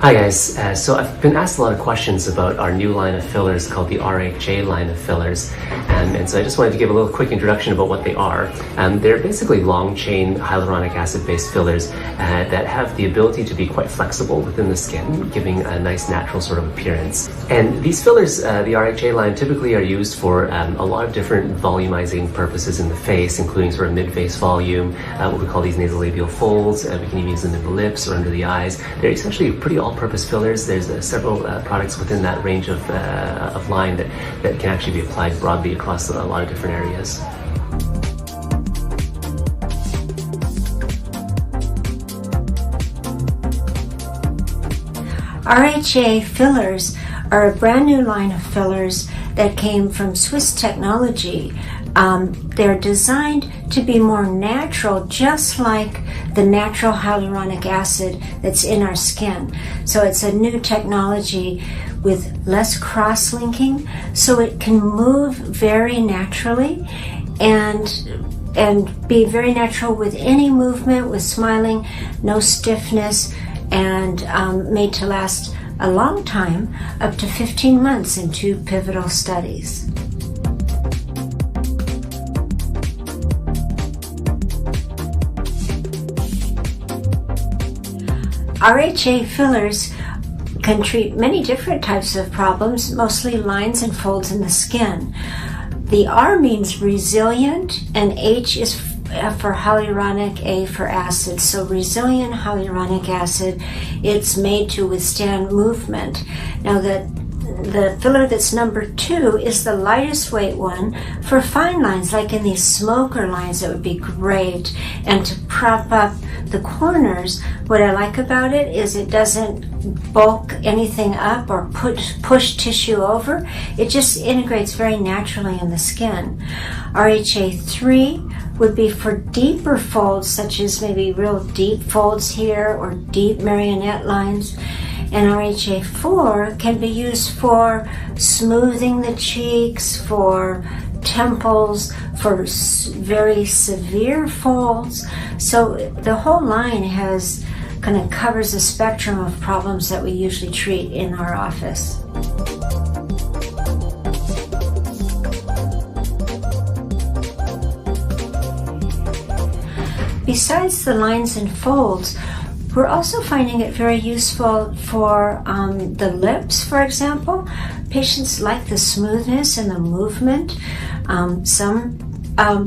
Hi guys, so I've been asked a lot of questions about our new line of fillers called the RHA line of fillers, and so I just wanted to give a little quick introduction about what they are. They're basically long-chain hyaluronic acid-based fillers that have the ability to be quite flexible within the skin, giving a nice natural sort of appearance. And these fillers, the RHA line, typically are used for a lot of different volumizing purposes in the face, including sort of mid-face volume, what we call these nasolabial folds. We can even use them in the lips or under the eyes. They're essentially pretty all-purpose fillers. There's several products within that range of line that can actually be applied broadly across a lot of different areas. RHA fillers are a brand new line of fillers that came from Swiss technology. They're designed to be more natural, just like the natural hyaluronic acid that's in our skin. So it's a new technology with less cross-linking, so it can move very naturally and be very natural with any movement, with smiling, no stiffness, and made to last a long time, up to 15 months in 2 pivotal studies. RHA fillers can treat many different types of problems, mostly lines and folds in the skin. The R means resilient, and H is for hyaluronic, A for acid. So resilient hyaluronic acid, it's made to withstand movement. Now the filler that's number 2 is the lightest weight one for fine lines, like in these smoker lines. That would be great. And to prop up the corners, what I like about it is it doesn't bulk anything up or push tissue over. It just integrates very naturally in the skin. RHA 3 would be for deeper folds, such as maybe real deep folds here or deep marionette lines. And RHA 4 can be used for smoothing the cheeks, for temples, for very severe folds. So the whole line kind of covers the spectrum of problems that we usually treat in our office. Besides the lines and folds, we're also finding it very useful for the lips, for example. Patients like the smoothness and the movement. Some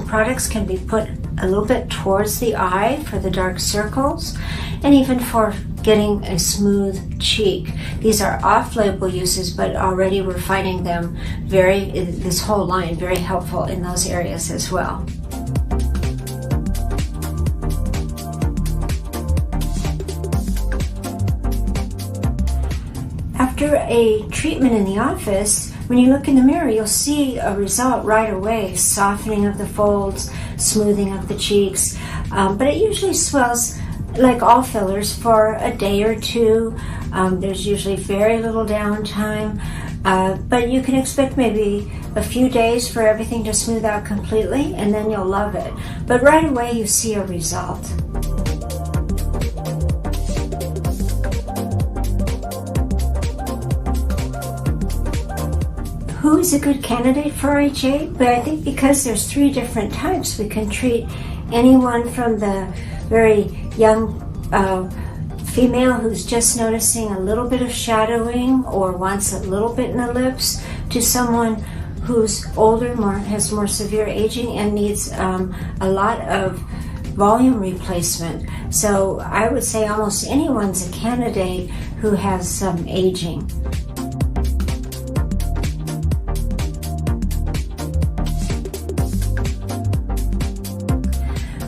products can be put a little bit towards the eye for the dark circles, and even for getting a smooth cheek. These are off-label uses, but already we're finding them this whole line very helpful in those areas as well. After a treatment in the office, when you look in the mirror, you'll see a result right away: softening of the folds, smoothing of the cheeks. But it usually swells, like all fillers, for a day or 2. There's usually very little downtime, but you can expect maybe a few days for everything to smooth out completely, and then you'll love it. But right away you see a result. Who is a good candidate for RHA? But I think because there's 3 different types, we can treat anyone from the very young female who's just noticing a little bit of shadowing or wants a little bit in the lips, to someone who's older, has more severe aging and needs a lot of volume replacement. So I would say almost anyone's a candidate who has some aging.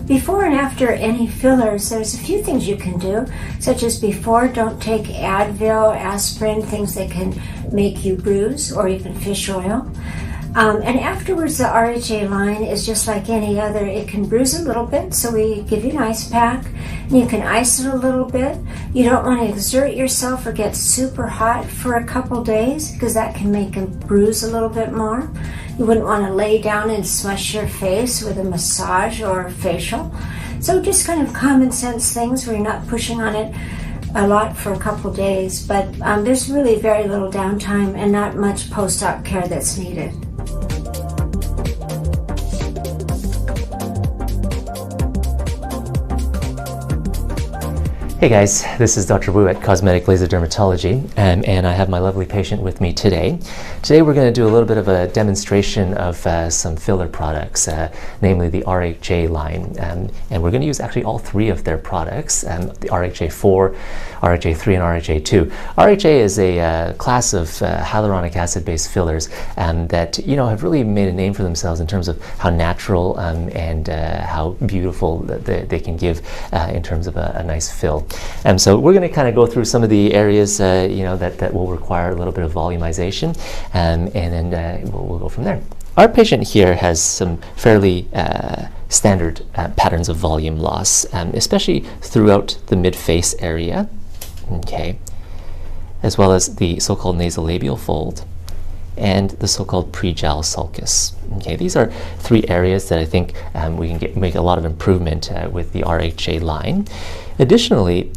Before and after any fillers, there's a few things you can do, such as before, don't take Advil, aspirin, things that can make you bruise, or even fish oil. And afterwards, the RHA line is just like any other. It can bruise a little bit, so we give you an ice pack, and you can ice it a little bit. You don't want to exert yourself or get super hot for a couple days, because that can make them bruise a little bit more. You wouldn't want to lay down and smush your face with a massage or a facial. So just kind of common sense things where you're not pushing on it a lot for a couple days, but there's really very little downtime and not much post-op care that's needed. Hey guys, this is Dr. Wu at Cosmetic Laser Dermatology, and I have my lovely patient with me today. Today we're going to do a little bit of a demonstration of some filler products, namely the RHA line, and we're going to use actually all three of their products, the RHA 4, RHA 3, and RHA 2. RHA is a class of hyaluronic acid-based fillers that have really made a name for themselves in terms of how natural and how beautiful they can give in terms of a nice fill. So we're going to kind of go through some of the areas that will require a little bit of volumization, and then we'll go from there. Our patient here has some fairly standard patterns of volume loss, especially throughout the mid-face area, okay, as well as the so-called nasolabial fold and the so-called pre-jowl sulcus. Okay, these are three areas that I think we can make a lot of improvement with the RHA line. Additionally,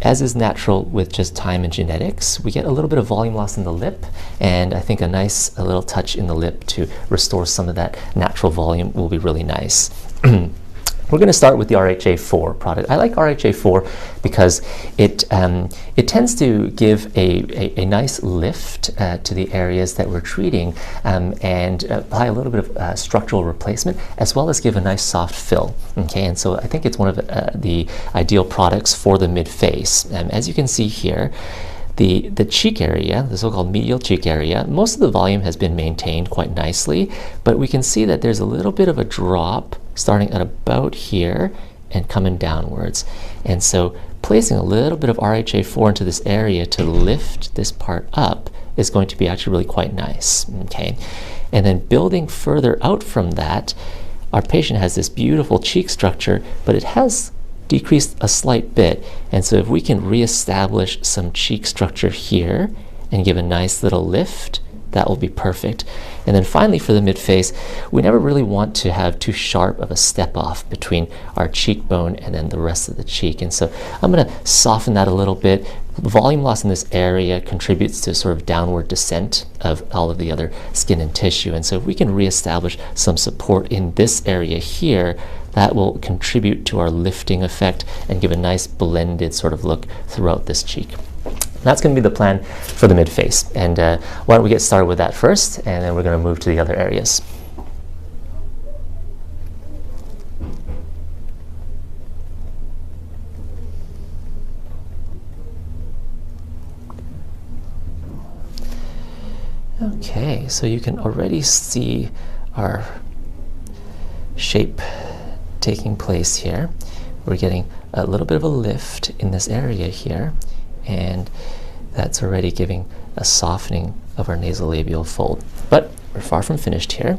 as is natural with just time and genetics, we get a little bit of volume loss in the lip, and I think a little touch in the lip to restore some of that natural volume will be really nice. We're going to start with the RHA 4 product. I like RHA 4 because it tends to give a nice lift to the areas that we're treating and apply a little bit of structural replacement, as well as give a nice soft fill. Okay, and so I think it's one of the ideal products for the mid-face. As you can see here, the cheek area, the so-called medial cheek area, most of the volume has been maintained quite nicely, but we can see that there's a little bit of a drop starting at about here and coming downwards. And so placing a little bit of RHA 4 into this area to lift this part up is going to be actually really quite nice. Okay, and then building further out from that, our patient has this beautiful cheek structure, but it has decreased a slight bit, and so if we can reestablish some cheek structure here and give a nice little lift, that will be perfect. And then finally, for the mid-face, we never really want to have too sharp of a step off between our cheekbone and then the rest of the cheek, and so I'm going to soften that a little bit. Volume loss in this area contributes to sort of downward descent of all of the other skin and tissue, and so if we can reestablish some support in this area here, that will contribute to our lifting effect and give a nice blended sort of look throughout this cheek. That's going to be the plan for the mid-face, and why don't we get started with that first, and then we're going to move to the other areas. Okay, so you can already see our shape taking place here. We're getting a little bit of a lift in this area here, and that's already giving a softening of our nasolabial fold. But we're far from finished here.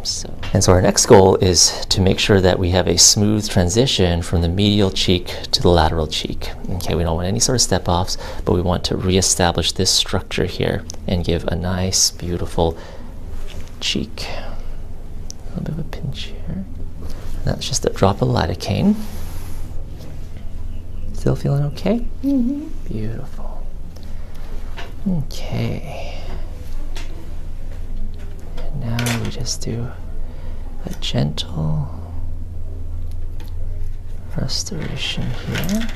And so our next goal is to make sure that we have a smooth transition from the medial cheek to the lateral cheek. Okay, we don't want any sort of step-offs, but we want to reestablish this structure here and give a nice, beautiful cheek. A little bit of a pinch here. That's just a drop of lidocaine. Still feeling okay? Mm-hmm. Beautiful. Okay. And now we just do a gentle restoration here.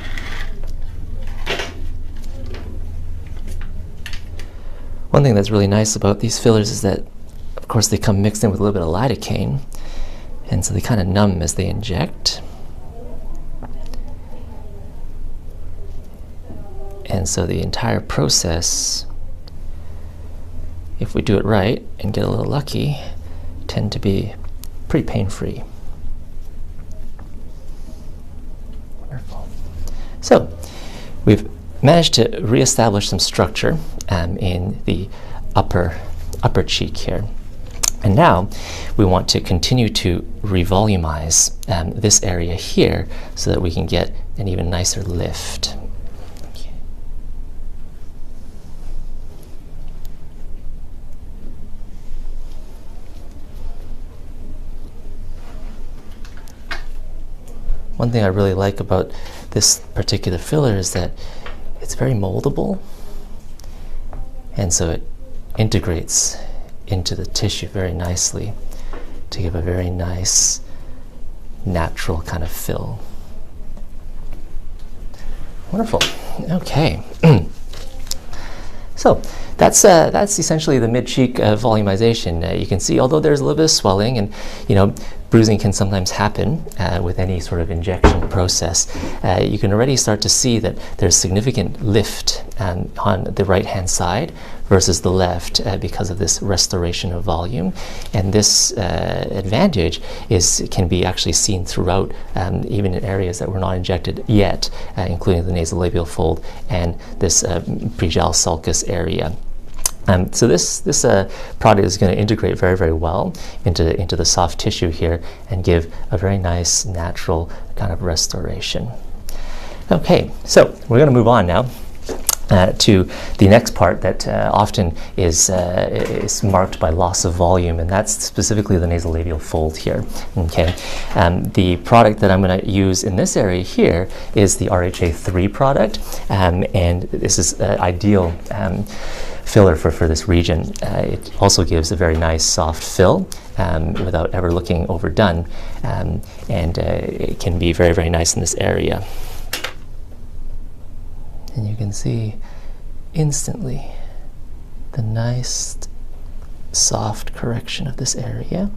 One thing that's really nice about these fillers is that, of course, they come mixed in with a little bit of lidocaine, and so they kind of numb as they inject. And so the entire process, if we do it right and get a little lucky, tend to be pretty pain-free. Wonderful. So we've managed to reestablish some structure in the upper cheek here. And now we want to continue to revolumize this area here so that we can get an even nicer lift. Okay. One thing I really like about this particular filler is that it's very moldable, and so it integrates into the tissue very nicely to give a very nice natural kind of fill. Wonderful. Okay. So that's essentially the mid-cheek volumization. You can see, although there's a little bit of swelling, and bruising can sometimes happen with any sort of injection process, you can already start to see that there's significant lift on the right-hand side versus the left because of this restoration of volume. And this advantage can be actually seen throughout, even in areas that were not injected yet, including the nasolabial fold and this pre-gel sulcus area. So this product is going to integrate very, very well into the soft tissue here and give a very nice natural kind of restoration. Okay, so we're going to move on now to the next part that often is marked by loss of volume, and that's specifically the nasolabial fold here. Okay, the product that I'm going to use in this area here is the RHA 3 product, and this is ideal filler for this region. It also gives a very nice soft fill without ever looking overdone, and it can be very, very nice in this area. And you can see instantly the nice soft correction of this area.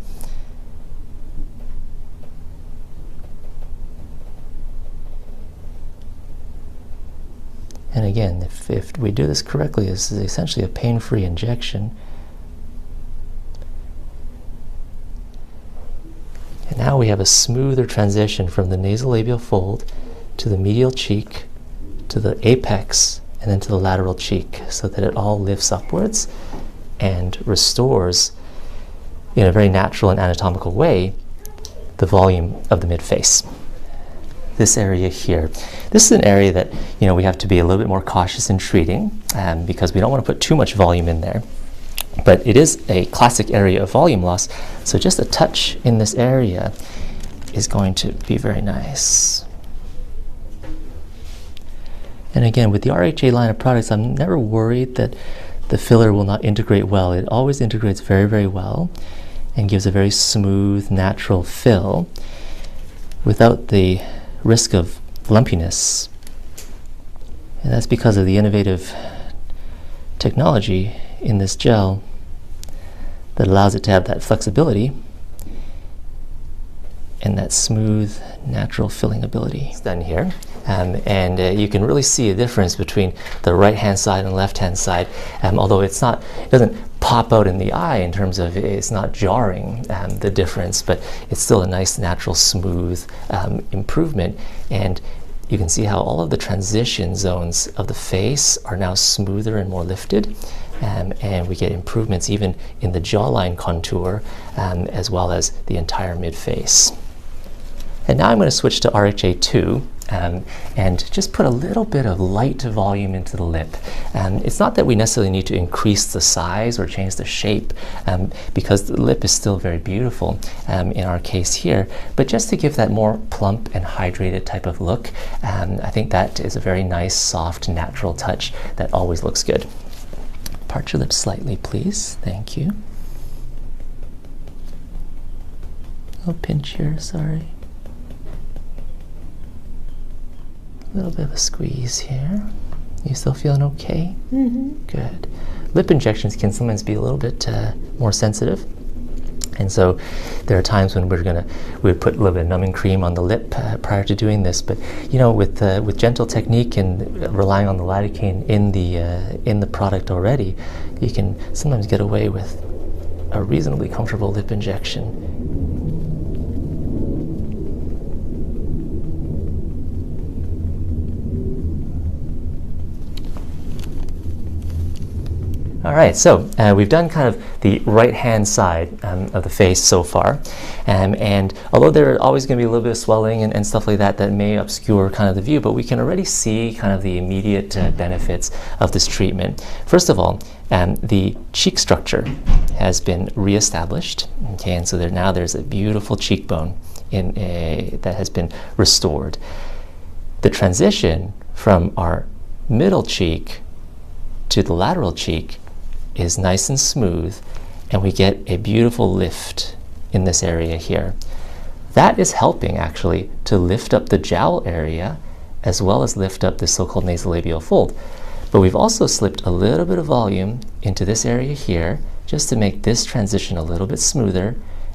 And again, if we do this correctly, this is essentially a pain-free injection. And now we have a smoother transition from the nasolabial fold to the medial cheek, to the apex, and then to the lateral cheek, so that it all lifts upwards and restores, in a very natural and anatomical way, the volume of the mid-face. This area here, this is an area that we have to be a little bit more cautious in treating because we don't want to put too much volume in there. But it is a classic area of volume loss, so just a touch in this area is going to be very nice. And again, with the RHA line of products, I'm never worried that the filler will not integrate well. It always integrates very, very well and gives a very smooth, natural fill without the risk of lumpiness. And that's because of the innovative technology in this gel that allows it to have that flexibility and that smooth, natural filling ability. It's done here. And you can really see a difference between the right-hand side and left-hand side, although it doesn't pop out in the eye in terms of it's not jarring, the difference, but it's still a nice, natural, smooth improvement. And you can see how all of the transition zones of the face are now smoother and more lifted, and we get improvements even in the jawline contour as well as the entire mid-face. And now I'm going to switch to RHA 2 and just put a little bit of light volume into the lip. It's not that we necessarily need to increase the size or change the shape because the lip is still very beautiful in our case here, but just to give that more plump and hydrated type of look, I think that is a very nice, soft, natural touch that always looks good. Part your lips slightly, please. Thank you. A pinch here, sorry. A little bit of a squeeze here. You still feeling okay? Mm-hmm. Good. Lip injections can sometimes be a little bit more sensitive, and so there are times when we would put a little bit of numbing cream on the lip prior to doing this. But with gentle technique and relying on the lidocaine in the product already, you can sometimes get away with a reasonably comfortable lip injection. All right, so we've done kind of the right-hand side of the face so far, and although there are always going to be a little bit of swelling and stuff like that that may obscure kind of the view, but we can already see kind of the immediate benefits of this treatment. First of all, the cheek structure has been reestablished, okay, and so there's a beautiful cheekbone that has been restored. The transition from our middle cheek to the lateral cheek is nice and smooth, and we get a beautiful lift in this area here. That is helping actually to lift up the jowl area as well as lift up the so-called nasolabial fold. But we've also slipped a little bit of volume into this area here just to make this transition a little bit smoother,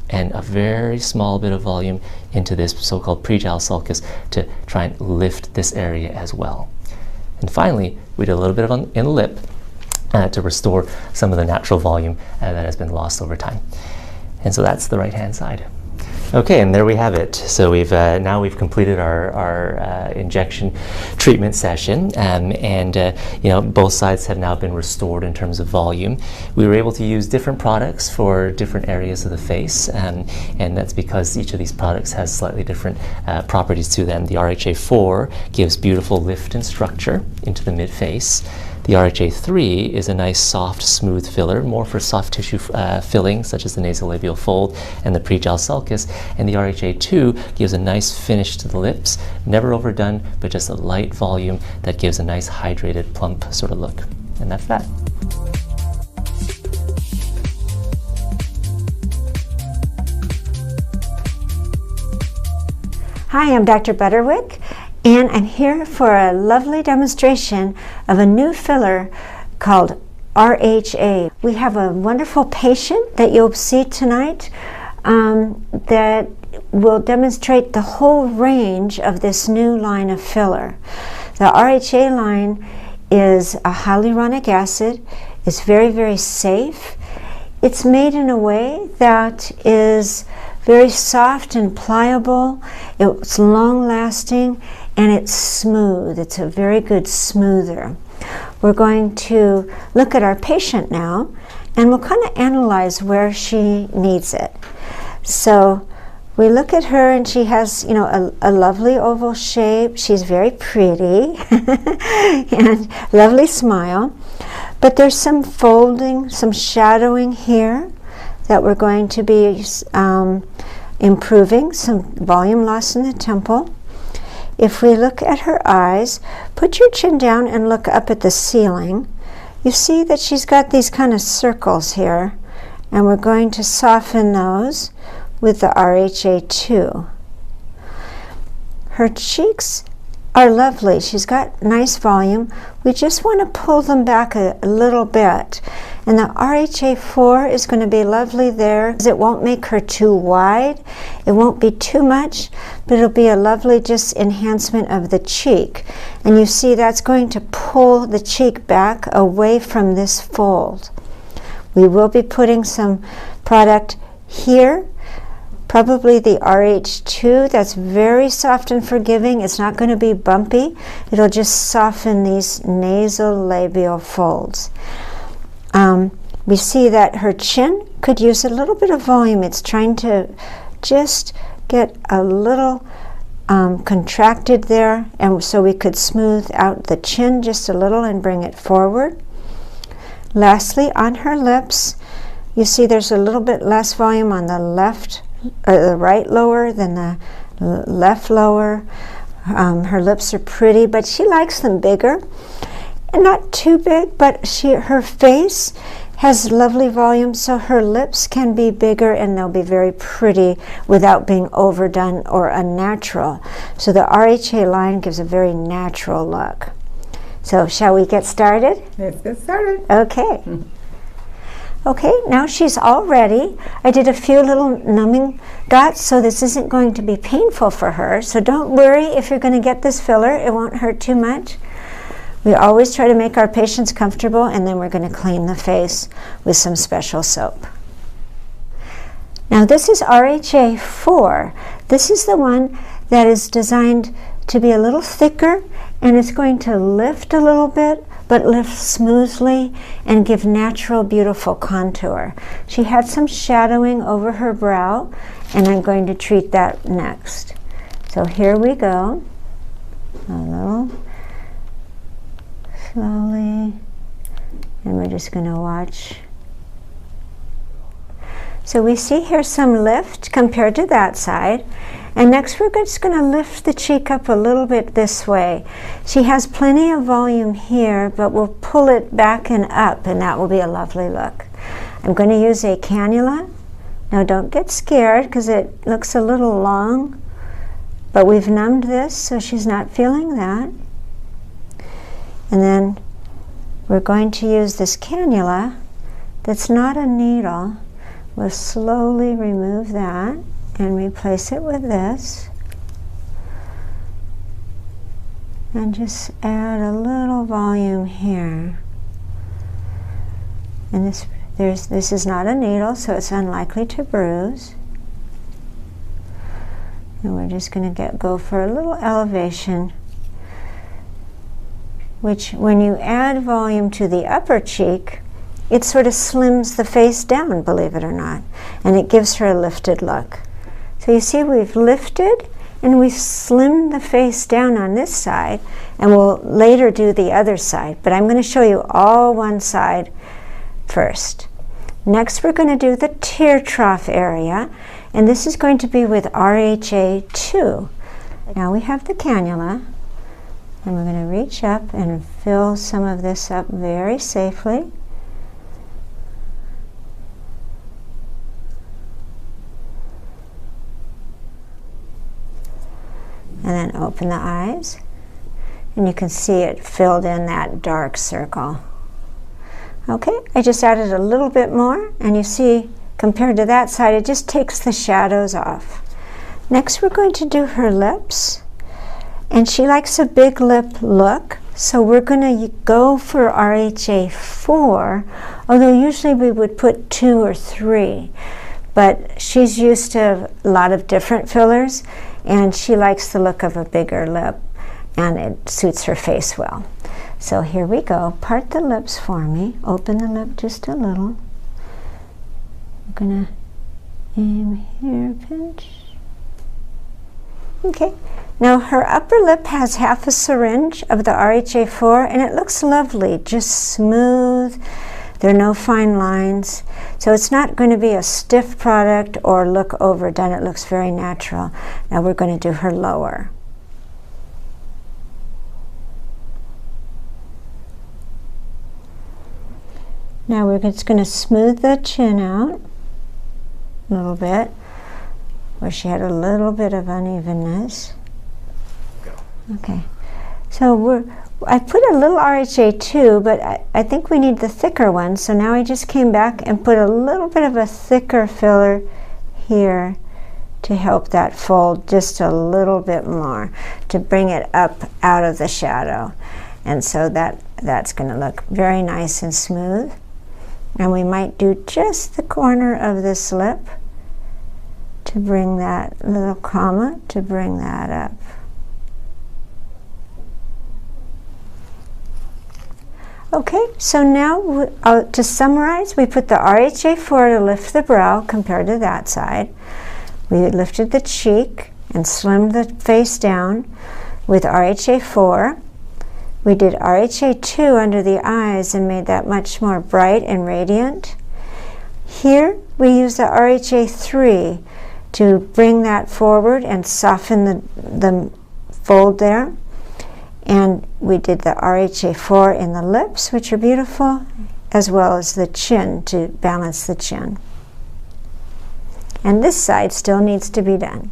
and a very small bit of volume into this so-called prejowl sulcus to try and lift this area as well. And finally, we did a little bit on in the lip to restore some of the natural volume that has been lost over time. And so that's the right-hand side. Okay, and there we have it. So now we've completed our injection treatment session, and you know, both sides have now been restored in terms of volume. We were able to use different products for different areas of the face, and that's because each of these products has slightly different properties to them. The RHA 4 gives beautiful lift and structure into the mid-face. The RHA 3 is a nice, soft, smooth filler, more for soft tissue filling, such as the nasolabial fold and the prejowl sulcus. And the RHA 2 gives a nice finish to the lips, never overdone, but just a light volume that gives a nice, hydrated, plump sort of look. And that's that. Hi, I'm Dr. Butterwick, and I'm here for a lovely demonstration of a new filler called RHA. We have a wonderful patient that you'll see tonight that will demonstrate the whole range of this new line of filler. The RHA line is a hyaluronic acid. It's very, very safe. It's made in a way that is very soft and pliable. It's long-lasting, and it's smooth. It's a very good smoother. We're going to look at our patient now, and we'll kind of analyze where she needs it. So we look at her, and she has, you know, a lovely oval shape. She's very pretty and lovely smile. But there's some folding, some shadowing here that we're going to be improving, some volume loss in the temple. If we look at her eyes, put your chin down and look up at the ceiling. You see that she's got these kind of circles here, and we're going to soften those with the RHA 2. Her cheeks are lovely. She's got nice volume. We just want to pull them back a little bit. And the RHA 4 is going to be lovely there. It won't make her too wide. It won't be too much, but it'll be a lovely just enhancement of the cheek. And you see that's going to pull the cheek back away from this fold. We will be putting some product here, probably the RH2. That's very soft and forgiving. It's not going to be bumpy. It'll just soften these nasolabial folds. We see that her chin could use a little bit of volume. It's trying to just get a little contracted there, and so we could smooth out the chin just a little and bring it forward. Lastly, on her lips, you see there's a little bit less volume on the left, the right lower than the left lower. Her lips are pretty, but she likes them bigger. And not too big, but her face has lovely volume, so her lips can be bigger and they'll be very pretty without being overdone or unnatural. So the RHA line gives a very natural look. So shall we get started? Let's get started. Okay. Okay, now she's all ready. I did a few little numbing dots, so this isn't going to be painful for her. So don't worry if you're going to get this filler. It won't hurt too much. We always try to make our patients comfortable, and then we're going to clean the face with some special soap. Now this is RHA 4. This is the one that is designed to be a little thicker, and it's going to lift a little bit, but lift smoothly and give natural, beautiful contour. She had some shadowing over her brow, and I'm going to treat that next. So here we go. A little slowly, and we're just going to watch. So we see here some lift compared to that side. And next we're just going to lift the cheek up a little bit this way. She has plenty of volume here, but we'll pull it back and up, and that will be a lovely look. I'm going to use a cannula. Now don't get scared because it looks a little long, but we've numbed this so she's not feeling that. And then we're going to use this cannula that's not a needle. We'll slowly remove that and replace it with this. And just add a little volume here. And this is not a needle, so it's unlikely to bruise. And we're just going to go for a little elevation, which when you add volume to the upper cheek, it sort of slims the face down, believe it or not, and it gives her a lifted look. So you see we've lifted and we've slimmed the face down on this side, and we'll later do the other side, but I'm going to show you all one side first. Next we're going to do the tear trough area, and this is going to be with RHA 2. Now we have the cannula, and we're going to reach up and fill some of this up very safely. And then open the eyes, and you can see it filled in that dark circle. Okay, I just added a little bit more, and you see compared to that side it just takes the shadows off. Next we're going to do her lips, and she likes a big lip look, so we're going to go for RHA 4, although usually we would put 2 or 3, but she's used to a lot of different fillers, and she likes the look of a bigger lip, and it suits her face well. So here we go. Part the lips for me. Open the lip just a little. I'm gonna aim here, pinch. Okay. Now her upper lip has half a syringe of the RHA 4, and it looks lovely, just smooth. There are no fine lines. So it's not going to be a stiff product or look overdone. It looks very natural. Now we're going to do her lower. Now we're just going to smooth the chin out a little bit, where she had a little bit of unevenness. Okay. So I put a little RHA 2, but I think we need the thicker one, so now I just came back and put a little bit of a thicker filler here to help that fold just a little bit more, to bring it up out of the shadow. And so that's going to look very nice and smooth. And we might do just the corner of this lip to bring that little comma, to bring that up. Okay, so now to summarize, we put the RHA 4 to lift the brow compared to that side. We lifted the cheek and slimmed the face down with RHA 4. We did RHA 2 under the eyes and made that much more bright and radiant. Here we use the RHA 3 to bring that forward and soften the fold there. And we did the RHA 4 in the lips, which are beautiful, as well as the chin to balance the chin. And this side still needs to be done.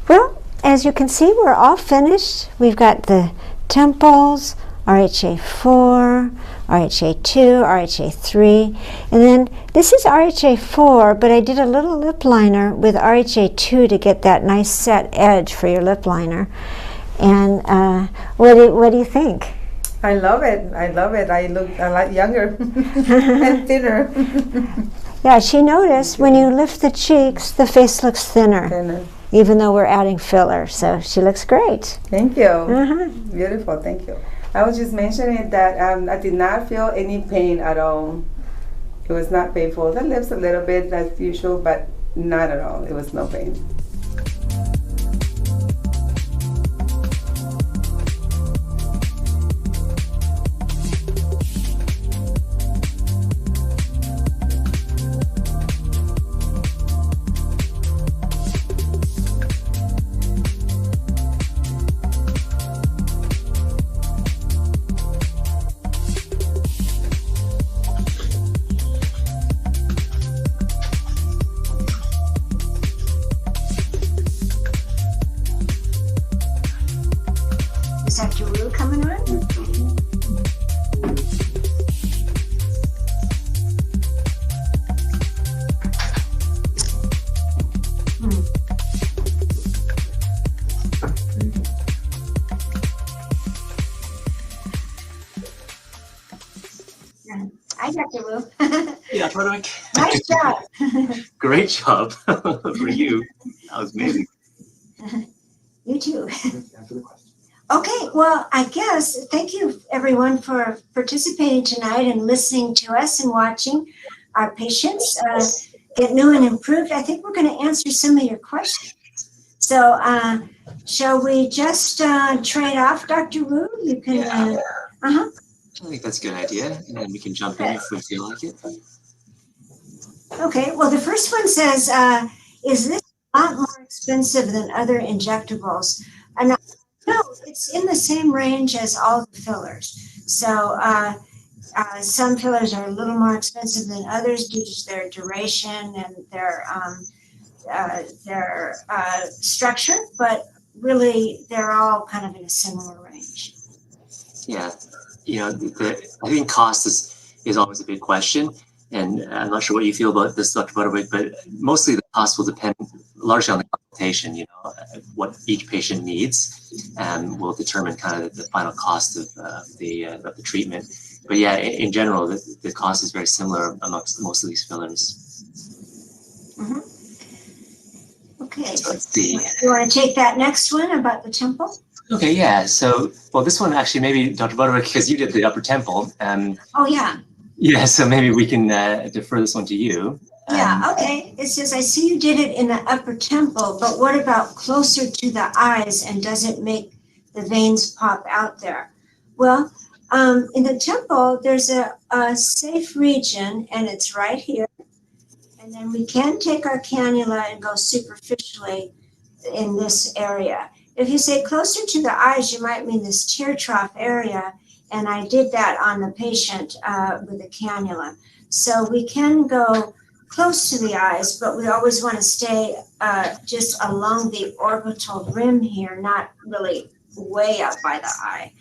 Well, as you can see, we're all finished. We've got the temples, RHA 4, RHA 2, RHA 3, and then this is RHA 4, but I did a little lip liner with RHA 2 to get that nice set edge for your lip liner. And what do you think? I love it. I love it. I look a lot younger and thinner. Yeah, she noticed when you lift the cheeks, the face looks thinner, even though we're adding filler. So she looks great. Thank you. Beautiful. Thank you. I was just mentioning that I did not feel any pain at all. It was not painful. The lips a little bit as usual, but not at all. It was no pain. Butterwick? Nice job. Great job for you. That was amazing. You too. Okay, well, I guess thank you everyone for participating tonight and listening to us and watching our patients get new and improved. I think we're going to answer some of your questions. So, shall we just trade off, Dr. Wu? You can. Yeah. Uh-huh. I think that's a good idea, and then we can jump in if we feel like it. Okay, well, the first one says, is this a lot more expensive than other injectables? And no, it's in the same range as all the fillers. So some fillers are a little more expensive than others due to their duration and their structure, but really they're all kind of in a similar range. Yeah, I think cost is always a big question, and I'm not sure what you feel about this, Dr. Butterwick, but mostly the cost will depend largely on the consultation. What each patient needs, will determine kind of the final cost of the treatment. But yeah, in general, the cost is very similar amongst most of these fillers. Mm-hmm. Okay. So let's see. You want to take that next one about the temple? Okay, yeah. So, well, this one actually, maybe Dr. Butterwick, because you did the upper temple. Oh, yeah. Yeah, so maybe we can defer this one to you. Yeah, okay. It says, I see you did it in the upper temple, but what about closer to the eyes, and does it make the veins pop out there? Well, in the temple, there's a safe region, and it's right here. And then we can take our cannula and go superficially in this area. If you say closer to the eyes, you might mean this tear trough area. And I did that on the patient with a cannula. So we can go close to the eyes, but we always want to stay just along the orbital rim here, not really way up by the eye.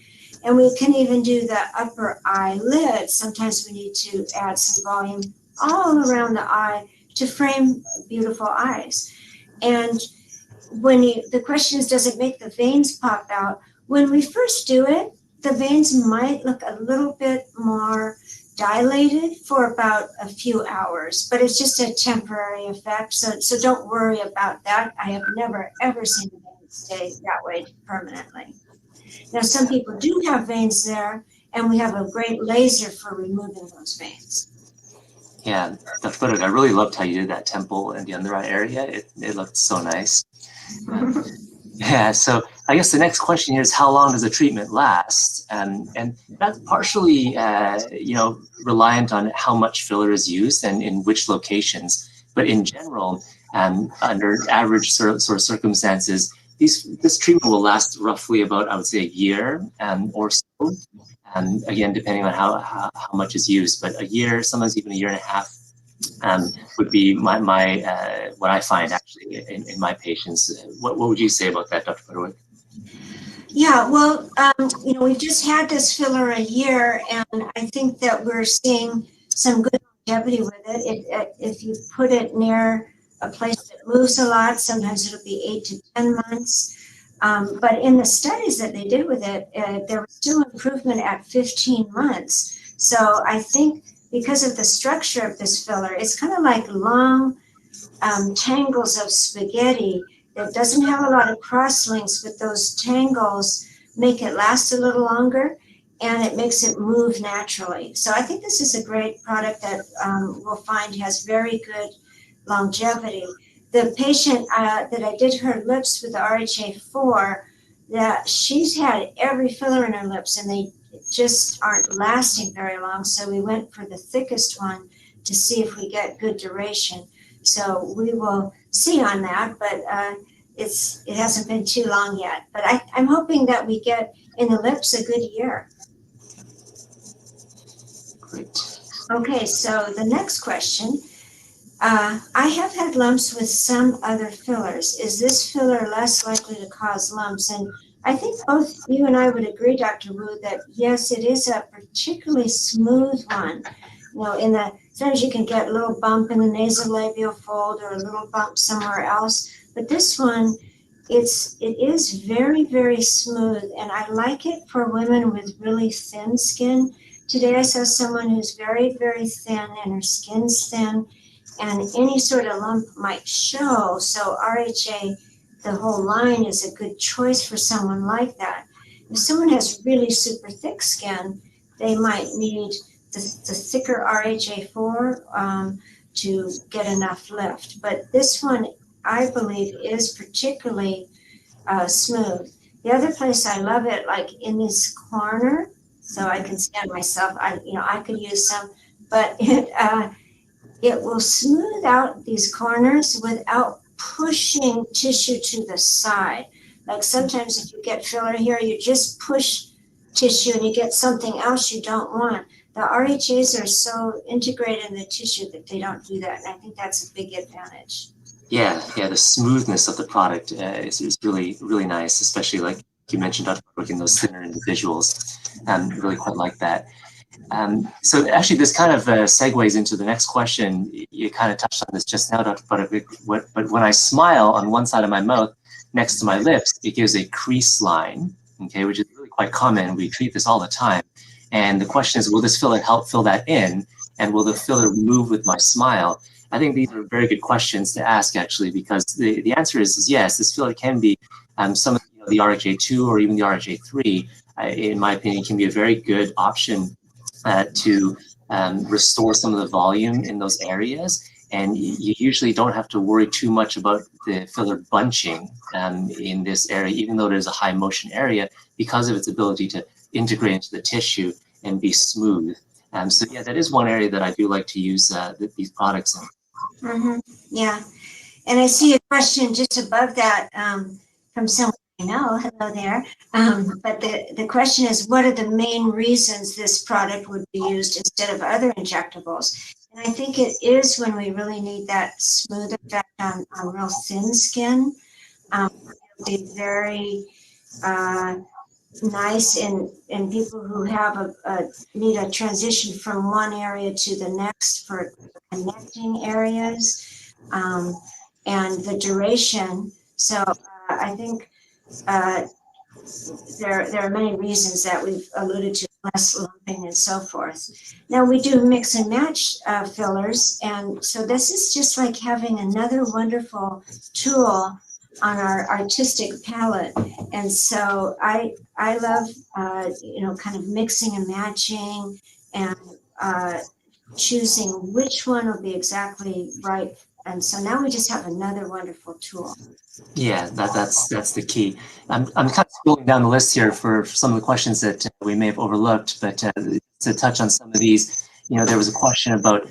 And we can even do the upper eyelid. Sometimes we need to add some volume all around the eye to frame beautiful eyes. And when the question is, does it make the veins pop out? When we first do it, the veins might look a little bit more dilated for about a few hours, but it's just a temporary effect. So don't worry about that. I have never, ever seen the veins stay that way permanently. Now, some people do have veins there, and we have a great laser for removing those veins. Yeah, Dr. Butterwick, I really loved how you did that temple and the under eye area. It looked so nice. Yeah, so I guess the next question here is, how long does the treatment last? And that's partially, reliant on how much filler is used and in which locations. But in general, under average sort of circumstances, this treatment will last roughly about, I would say, a year or so. Again, depending on how much is used, but a year, sometimes even a year and a half, would be my what I find actually in my patients. What would you say about that, Dr. Butterwick? Yeah, well, we've just had this filler a year, and I think that we're seeing some good longevity with it. If you put it near a place that moves a lot, sometimes it'll be 8 to 10 months. But in the studies that they did with it, there was still improvement at 15 months. So I think because of the structure of this filler, it's kind of like long tangles of spaghetti that doesn't have a lot of cross links, but those tangles make it last a little longer, and it makes it move naturally. So I think this is a great product that we'll find has very good longevity. The patient that I did her lips with the RHA 4, that she's had every filler in her lips, and they just aren't lasting very long. So we went for the thickest one to see if we get good duration. So we will see on that, but it hasn't been too long yet. But I'm hoping that we get in the lips a good year. Great. Okay, so the next question. I have had lumps with some other fillers. Is this filler less likely to cause lumps? And I think both you and I would agree, Dr. Wu, that yes, it is a particularly smooth one. Sometimes you can get a little bump in the nasolabial fold or a little bump somewhere else. But this one, it is very, very smooth. And I like it for women with really thin skin Today I saw someone who's very, very thin and her skin's thin and any sort of lump might show. So RHA, the whole line, is a good choice for someone like that. If someone has really super thick skin, they might need the thicker RHA4 to get enough lift. But this one, I believe, is particularly smooth. The other place I love it, like in this corner, so I can stand myself. I could use some, but it will smooth out these corners without pushing tissue to the side. Like sometimes if you get filler here, you just push tissue and you get something else you don't want. The RHAs are so integrated in the tissue that they don't do that, and I think that's a big advantage. Yeah, the smoothness of the product is really, really nice, especially like you mentioned, Dr. Butterwick, in those thinner individuals. Really quite like that. So actually, this kind of segues into the next question. You kind of touched on this just now, Dr. Butterwick, but when I smile on one side of my mouth next to my lips, it gives a crease line, okay, which is really quite common. We treat this all the time. And the question is, will this filler help fill that in? And will the filler move with my smile? I think these are very good questions to ask, actually, because the answer is yes, this filler can be some of the RHA2 or even the RHA3, in my opinion, can be a very good option to restore some of the volume in those areas. And you usually don't have to worry too much about the filler bunching in this area, even though there's a high motion area, because of its ability to integrate into the tissue and be smooth. So yeah, that is one area that I do like to use these products in. Mm-hmm. Yeah. And I see a question just above that from someone I know. Hello there. But the question is, what are the main reasons this product would be used instead of other injectables? And I think it is when we really need that smooth effect on real thin skin. It'll be very nice in people who have need a transition from one area to the next for connecting areas, and the duration. So I think there are many reasons that we've alluded to, less lumping and so forth. Now we do mix and match fillers, and so this is just like having another wonderful tool on our artistic palette. And so I love kind of mixing and matching and choosing which one will be exactly right. And so now we just have another wonderful tool. Yeah, that's the key. I'm kind of scrolling down the list here for some of the questions that we may have overlooked, but to touch on some of these, there was a question about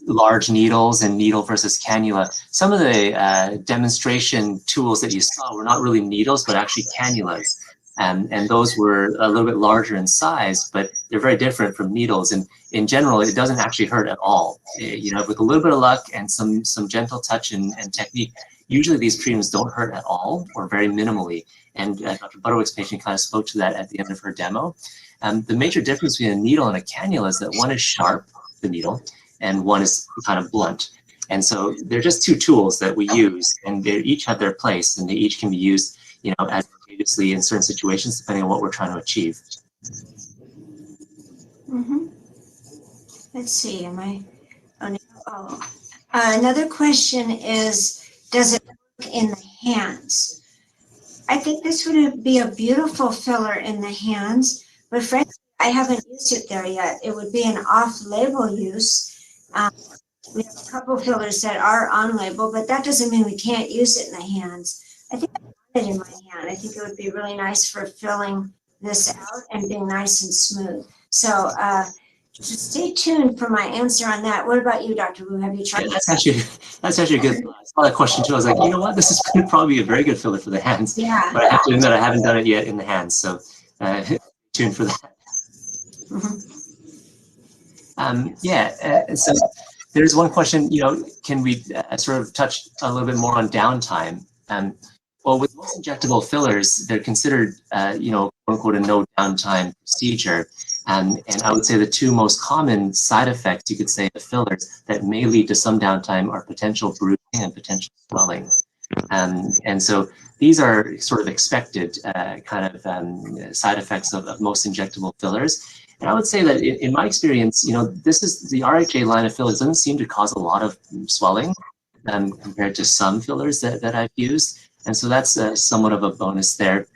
large needles and needle versus cannula. Some of the demonstration tools that you saw were not really needles, but actually cannulas. And those were a little bit larger in size, but they're very different from needles. And in general, it doesn't actually hurt at all. With a little bit of luck and some gentle touch and technique, usually these treatments don't hurt at all or very minimally. And Dr. Butterwick's patient kind of spoke to that at the end of her demo. The major difference between a needle and a cannula is that one is sharp, the needle, and one is kind of blunt. And so they're just two tools that we use, and they each have their place, and they each can be used, advantageously in certain situations, depending on what we're trying to achieve. Let's see, another question is, does it work in the hands? I think this would be a beautiful filler in the hands, but frankly, I haven't used it there yet. It would be an off-label use. We have a couple fillers that are on label, but that doesn't mean we can't use it in the hands. I think I want it in my hand. I think it would be really nice for filling this out and being nice and smooth. So just stay tuned for my answer on that. What about you, Dr. Wu? Have you tried? Yeah, that's actually a good. I saw that question too. I was like, you know what, this is going to probably be a very good filler for the hands. Yeah. But I have to admit, I haven't done it yet in the hands. So stay tuned for that. So there's one question. Can we sort of touch a little bit more on downtime? Well, with most injectable fillers, they're considered, quote unquote, a no downtime procedure. And I would say the two most common side effects, you could say, of fillers that may lead to some downtime are potential bruising and potential swelling. And so these are sort of expected side effects of most injectable fillers. And I would say that in my experience, this is the RHA line of fillers doesn't seem to cause a lot of swelling compared to some fillers that I've used. And so that's somewhat of a bonus there.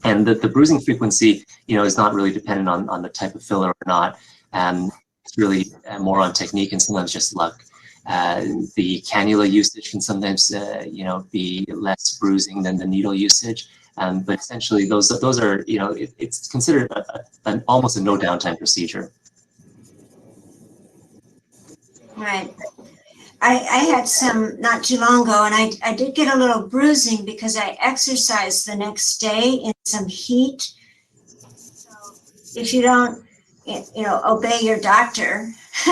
And the bruising frequency, is not really dependent on the type of filler or not. It's really more on technique and sometimes just luck. The cannula usage can sometimes, be less bruising than the needle usage. But essentially, those are, it's considered almost a no downtime procedure. Right. I had some not too long ago, and I did get a little bruising because I exercised the next day in some heat. So if you don't, obey your doctor,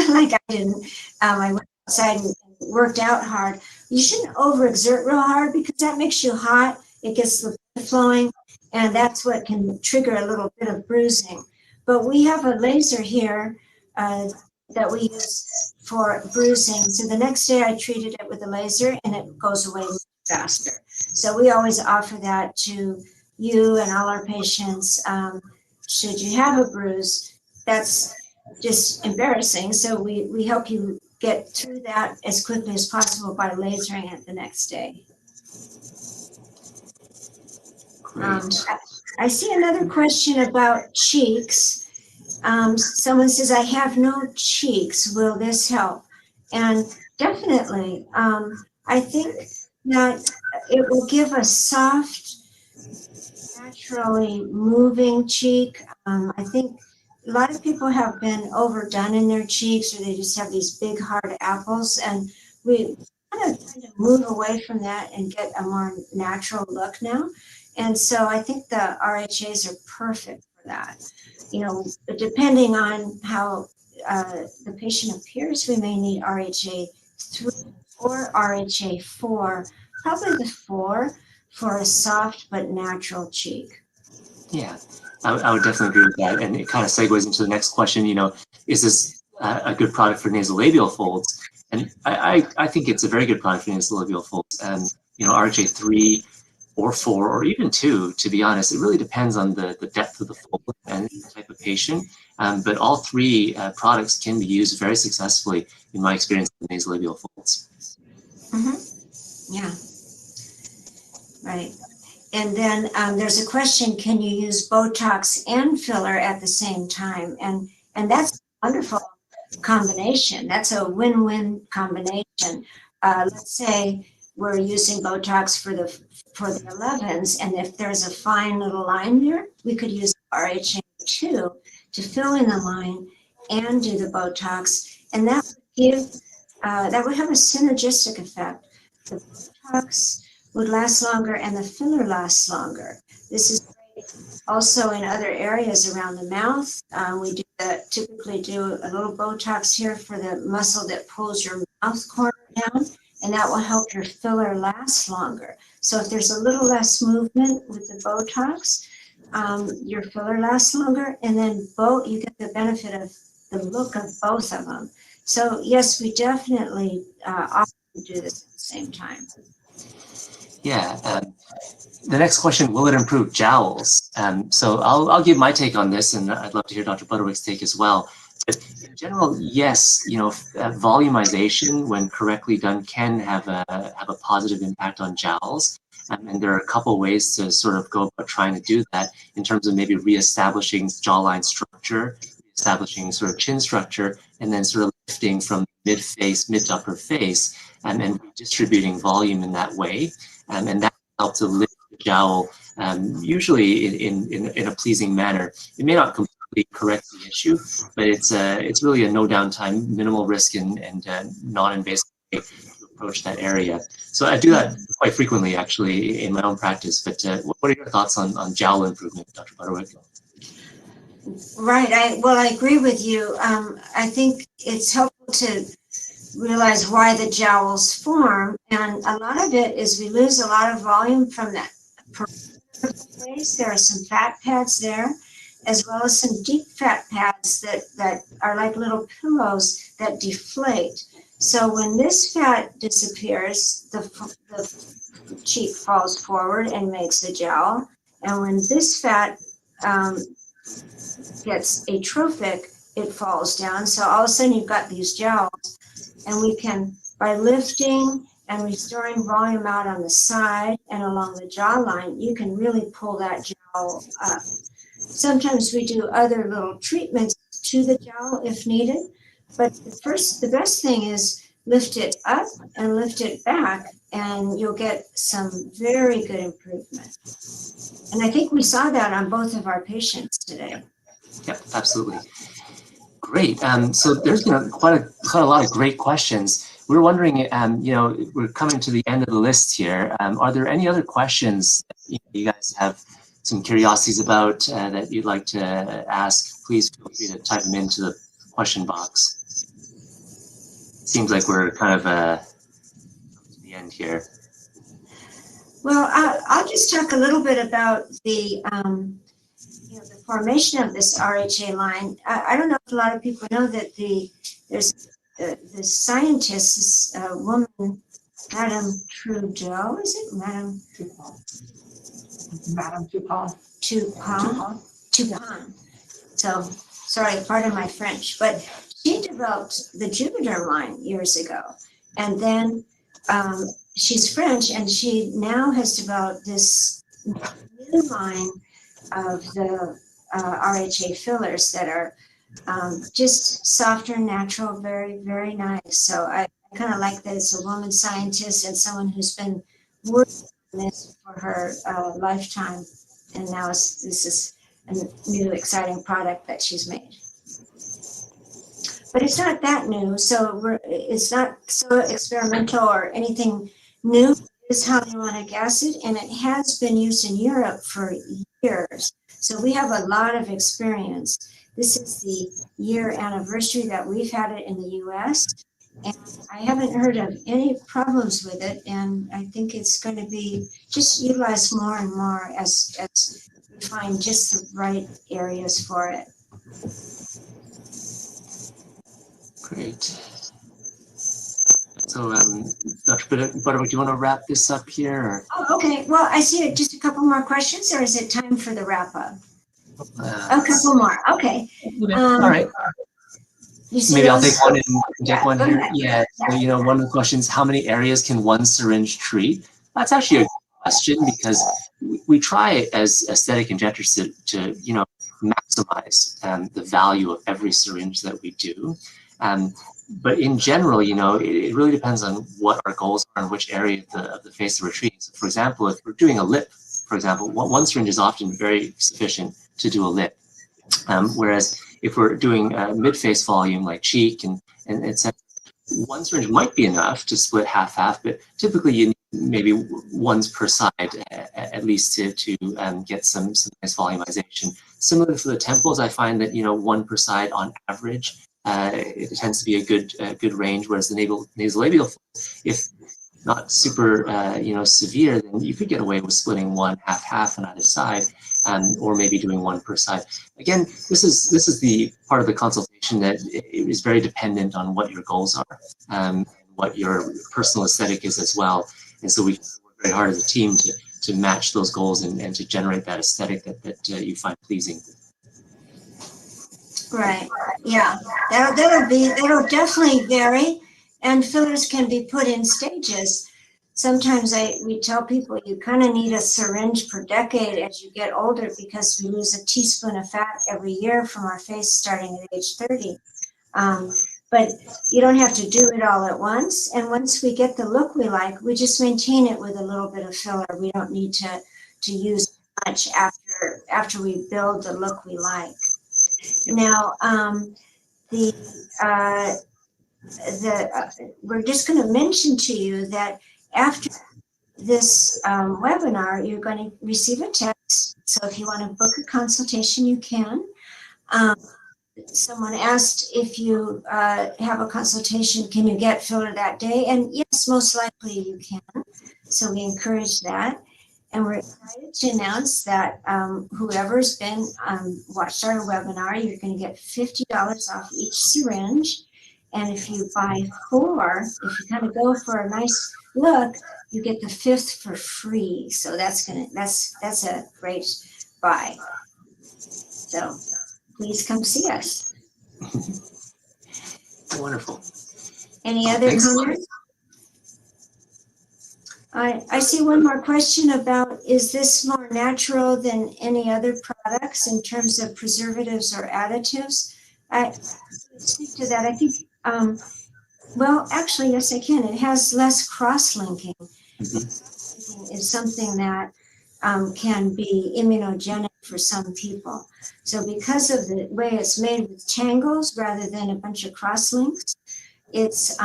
like I didn't, I went outside and worked out hard. You shouldn't overexert real hard because that makes you hot. It gets the blood flowing, and that's what can trigger a little bit of bruising. But we have a laser here that we use for bruising. So the next day I treated it with a laser and it goes away faster. So we always offer that to you and all our patients. Should you have a bruise, that's just embarrassing. So we help you get through that as quickly as possible by lasering it the next day. I see another question about cheeks. Someone says, I have no cheeks. Will this help? And definitely, I think that it will give a soft, naturally moving cheek. I think a lot of people have been overdone in their cheeks, or they just have these big hard apples. And we kind of move away from that and get a more natural look now. And so I think the RHAs are perfect for that. Depending on how the patient appears, we may need RHA 3 or RHA 4, probably the 4 for a soft but natural cheek. Yeah, I would definitely agree with that. And it kind of segues into the next question, is this a good product for nasolabial folds? And I think it's a very good product for nasolabial folds. And, RHA 3 or 4 or even 2, to be honest, it really depends on the depth of the fold and the type of patient. But all 3 products can be used very successfully, in my experience, with nasolabial folds. Mm-hmm. Yeah. Right. And then there's a question, can you use Botox and filler at the same time? And that's a wonderful combination. That's a win-win combination. Let's say we're using Botox for the 11s, and if there's a fine little line there, we could use RHA 2 to fill in the line and do the Botox, and that would have a synergistic effect. The Botox would last longer and the filler lasts longer. This is great also in other areas around the mouth. We typically do a little Botox here for the muscle that pulls your mouth corner down, and that will help your filler last longer. So if there's a little less movement with the Botox, your filler lasts longer, and then you get the benefit of the look of both of them. So yes, we definitely often do this at the same time. Yeah. The next question, will it improve jowls? So I'll give my take on this, and I'd love to hear Dr. Butterwick's take as well. But in general, yes, volumization, when correctly done, can have a positive impact on jowls. And there are a couple ways to sort of go about trying to do that in terms of maybe reestablishing jawline structure, establishing sort of chin structure, and then sort of lifting from mid to upper face, and redistributing volume in that way. And that helps to lift the jowl, usually in a pleasing manner. It may not completely correct the issue, but it's really a no downtime, minimal risk, and non-invasive way to approach that area. So I do that quite frequently, actually, in my own practice. But what are your thoughts on jowl improvement, Dr. Butterwick? Right. I agree with you. I think it's helpful to realize why the jowls form, and a lot of it is we lose a lot of volume from that face. There are some fat pads there, as well as some deep fat pads that are like little pillows that deflate. So when this fat disappears, the cheek falls forward and makes a gel. And when this fat gets atrophic, it falls down. So all of a sudden you've got these gels, and we can, by lifting and restoring volume out on the side and along the jawline, you can really pull that gel up. Sometimes we do other little treatments to the gel if needed, but the best thing is lift it up and lift it back, and you'll get some very good improvement. And I think we saw that on both of our patients today. Yep, absolutely. Great. So there's been quite a lot of great questions. We're wondering, we're coming to the end of the list here. Are there any other questions that you guys have some curiosities about that you'd like to ask? Please feel free to type them into the question box. Seems like we're kind of to the end here. Well, I'll just talk a little bit about the the formation of this RHA line. I don't know if a lot of people know that there's the scientist, this woman, Madame Trudeau, is it? Madame Tupon. So, sorry, pardon my French, but she developed the Juvederm line years ago. And then she's French, and she now has developed this new line of the RHA fillers that are just softer, natural, very, very nice. So I kind of like that it's a woman scientist and someone who's been working on this for her lifetime. And now this is a new, exciting product that she's made. But it's not that new, so it's not so experimental or anything new. It's hyaluronic acid, and it has been used in Europe for years. So we have a lot of experience. This is the year anniversary that we've had it in the US, and I haven't heard of any problems with it, and I think it's going to be just utilized more and more as we find just the right areas for it. Great. So, Dr. Butterwick, do you want to wrap this up here? Or? Oh, okay. Well, I see just a couple more questions, or is it time for the wrap up? A couple more. Okay. All right. Maybe I'll take one and take one here. Yeah. So, one of the questions: how many areas can one syringe treat? That's actually a good question, because we try as aesthetic injectors to maximize the value of every syringe that we do. But in general, it really depends on what our goals are and which area of the face that we're treating. So, for example, if we're doing a lip, for example, one syringe is often very sufficient to do a lip. Whereas if we're doing mid-face volume like cheek and etc., one syringe might be enough to split half-half, but typically you need maybe ones per side at least to get some nice volumization. Similarly for the temples, I find that one per side on average. It tends to be a good range, whereas the nasolabial, if not super severe, then you could get away with splitting one half on either side, or maybe doing one per side. Again, this is the part of the consultation that is very dependent on what your goals are, and what your personal aesthetic is as well. And so we work very hard as a team to match those goals and to generate that aesthetic that you find pleasing. Right. Yeah. That'll definitely vary, and fillers can be put in stages. Sometimes we tell people you kind of need a syringe per decade as you get older, because we lose a teaspoon of fat every year from our face starting at age 30. But you don't have to do it all at once. And once we get the look we like, we just maintain it with a little bit of filler. We don't need to use much after we build the look we like. Now, we're just going to mention to you that after this webinar, you're going to receive a text. So if you want to book a consultation, you can. Someone asked if you have a consultation, can you get filler that day? And yes, most likely you can. So we encourage that. And we're excited to announce that whoever's been watched our webinar, you're going to get $50 off each syringe. And if you buy 4, if you kind of go for a nice look, you get the 5th for free. So that's a great buy. So please come see us. Wonderful. Any other comments? I see one more question about, is this more natural than any other products in terms of preservatives or additives? I speak to that. I think, well, actually, yes, I can. It has less cross-linking. Mm-hmm. Is something that can be immunogenic for some people. So because of the way it's made with tangles rather than a bunch of cross-links, it's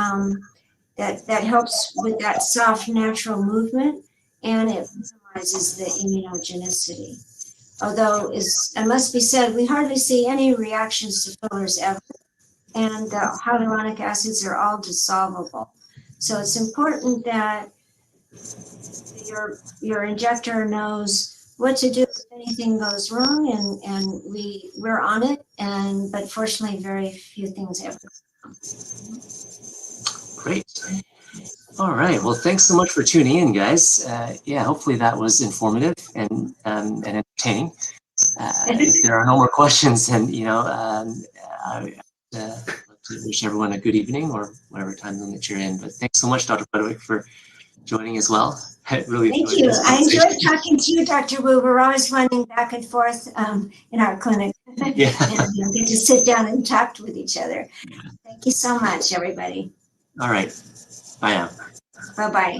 that helps with that soft, natural movement, and it minimizes the immunogenicity. Although, it must be said, we hardly see any reactions to fillers ever, and the hyaluronic acids are all dissolvable. So it's important that your injector knows what to do if anything goes wrong, and we're on it, but fortunately, very few things ever. Great. All right. Well, thanks so much for tuning in, guys. Yeah, hopefully that was informative and entertaining. If there are no more questions, then I wish everyone a good evening or whatever time zone that you're in. But thanks so much, Dr. Butterwick, for joining as well. I really Thank you. I enjoyed talking to you, Dr. Wu. We're always running back and forth in our clinic. Yeah. And get to sit down and talk with each other. Thank you so much, everybody. All right. Bye now. Bye-bye.